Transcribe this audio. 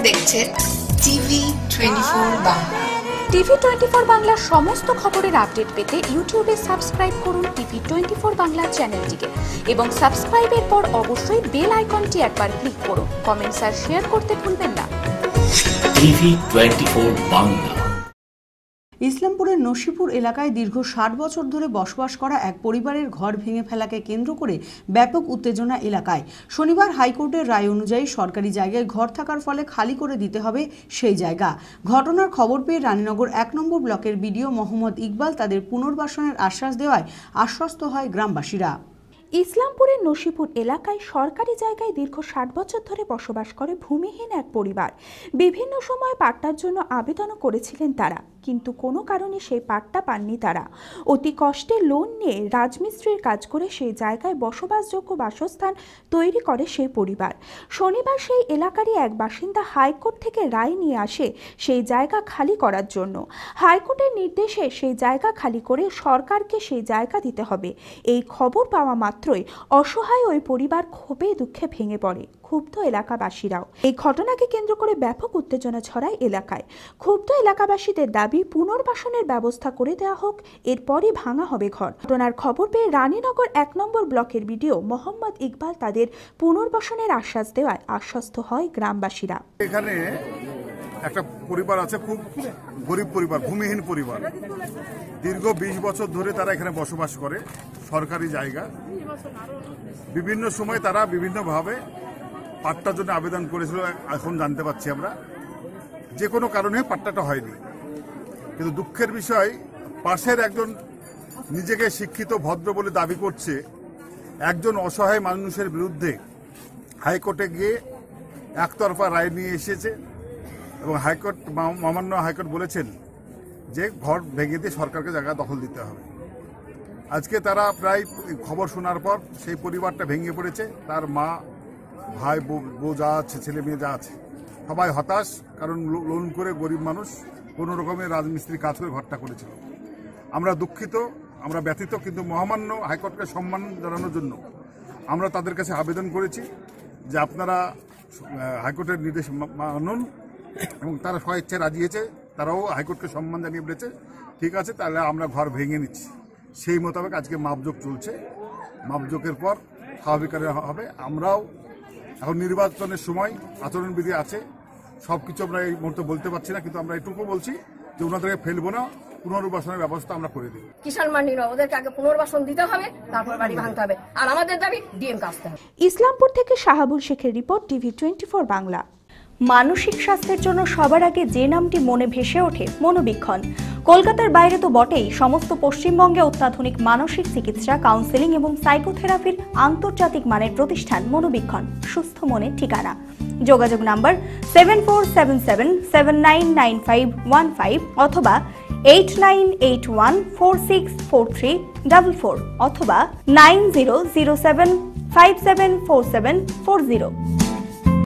দেখছেন TV 24 Bangla. TV 24 বাংলার সমস্ত খবরের আপডেট পেতে ইউটিউবে সাবস্ক্রাইব করুন টিভি 24 বাংলা চ্যানেলটিকে এবং সাবস্ক্রাইবের পর অবশ্যই বেল আইকনটি একবার ক্লিক করুন। কমেন্টস আর শেয়ার করতে ভুলবেন না। টিভি 24 বাংলা। ইসলামপুরের নসিপুর এলাকায় দীর্ঘ ৬০ বছর ধরে বসবাস করা এক পরিবারের ঘর ভেঙে ফেলাকে কেন্দ্র করে ব্যাপক উত্তেজনা এলাকায়। শনিবার হাইকোর্টের রায় অনুযায়ী সরকারি জায়গায় ঘর থাকার ফলে খালি করে দিতে হবে সেই জায়গা। ঘটনার খবর পেয়ে রানীনগর ১ নম্বর ব্লকের বিডিও মোহাম্মদ ইকবাল তাদের পুনর্বাসনের আশ্বাস দেওয়ায় আশ্বস্ত হয় গ্রামবাসীরা। ইসলামপুরের নসিপুর এলাকায় সরকারি জায়গায় দীর্ঘ ৬০ বছর ধরে বসবাস করে ভূমিহীন এক পরিবার। বিভিন্ন সময় পাট্টার জন্য আবেদনও করেছিলেন তারা, কিন্তু কোনো কারণে সেই পাট্টা পাননি তারা। অতি কষ্টে লোন নিয়ে রাজমিস্ত্রির কাজ করে সেই জায়গায় বসবাসযোগ্য বাসস্থান তৈরি করে সেই পরিবার। শনিবার সেই এলাকারই এক বাসিন্দা হাইকোর্ট থেকে রায় নিয়ে আসে সেই জায়গা খালি করার জন্য। হাইকোর্টের নির্দেশে সেই জায়গা খালি করে সরকারকে সেই জায়গা দিতে হবে। এই খবর পাওয়া মাত্রই অসহায় ওই পরিবার ক্ষোভে দুঃখে ভেঙে পড়ে। ক্ষুব্ধ এলাকাবাসীরাও। এই ঘটনাকে কেন্দ্র করে ব্যাপক উত্তেজনা ছড়ায় এলাকায়। ক্ষুব্ধ এলাকাবাসীদের দাবি পুনর্বাসনের ব্যবস্থা করে দেওয়া হোক, এরপরই ভাঙা হবে ঘর। ঘটনার খবর পেয়ে রানীনগর ১ নম্বর ব্লকের বিডিও মোহাম্মদ ইকবাল তাদের পুনর্বাসনের আশ্বাস দেওয়ায় আশ্বস্ত হয় গ্রামবাসীরা। এখানে একটা পরিবার আছে, খুব গরিব পরিবার, ভূমিহীন পরিবার। দীর্ঘ ২০ বছর ধরে তারা এখানে বসবাস করে সরকারি জায়গা। বিভিন্ন সময় তারা বিভিন্নভাবে পাট্টার জন্য আবেদন করেছিল, এখন জানতে পারছি আমরা যে কোনো কারণে পাট্টাটা হয়নি। কিন্তু দুঃখের বিষয়, পাশের একজন নিজেকে শিক্ষিত ভদ্র বলে দাবি করছে একজন অসহায় মানুষের বিরুদ্ধে হাইকোর্টে গিয়ে একতরফা রায় নিয়ে এসেছে এবং হাইকোর্ট, মহামান্য হাইকোর্ট বলেছেন যে ঘর ভেঙে দিয়ে সরকারকে জায়গা দখল দিতে হবে। আজকে তারা প্রায় খবর শোনার পর সেই পরিবারটা ভেঙে পড়েছে। তার মা, ভাই, বউ যা আছে, ছেলে মেয়ে যা আছে, সবাই হতাশ। কারণ লোন করে গরিব মানুষ কোনো রকমের রাজমিস্ত্রি কাজ করে ঘরটা করেছিল। আমরা দুঃখিত, আমরা ব্যথিত, কিন্তু মহামান্য হাইকোর্টকে সম্মান জানানোর জন্য আমরা তাদের কাছে আবেদন করেছি যে আপনারা হাইকোর্টের নির্দেশ মানুন, এবং তারা স্বেচ্ছায় রাজি হয়েছে। তারাও হাইকোর্টকে সম্মান জানিয়ে বলেছে ঠিক আছে, তাহলে আমরা ঘর ভেঙে নিচ্ছি। সেই মোতাবেক আজকে মাপজোক চলছে। মাপজোকের পর স্বাভাবিক হবে। আমরাও এখন নির্বাচনের সময় আচরণবিধি আছে, সবকিছু আমরা এই মুহূর্তে বলতে পারছি না, কিন্তু আমরা এটুকু বলছি যে ওনাদেরকে ফেলবো না, পুনর্বাসনের ব্যবস্থা আমরা করে দিই। কিষাণ মান্ডি নয়, ওদেরকে আগে পুনর্বাসন দিতে হবে, তারপর বাড়ি ভাঙতে হবে। আর আমাদের দাবি ডিএম আসতে হবে। ইসলামপুর থেকে শাহাবুল শেখের রিপোর্ট, টিভি 24 বাংলা। মানসিক স্বাস্থ্যের জন্য সবার আগে যে নামটি মনে ভেসে ওঠে, মনোবীক্ষণ। কলকাতার বাইরে তো বটেই, সমস্ত পশ্চিমবঙ্গে অত্যাধুনিক মানসিক চিকিৎসা, কাউন্সেলিং এবং সাইকোথেরাপির আন্তর্জাতিক মানের প্রতিষ্ঠান মনোবীক্ষণ, সুস্থ মনের ঠিকানা। যোগাযোগ নাম্বার 7477799515 অথবা 8981464344 অথবা 9007574740।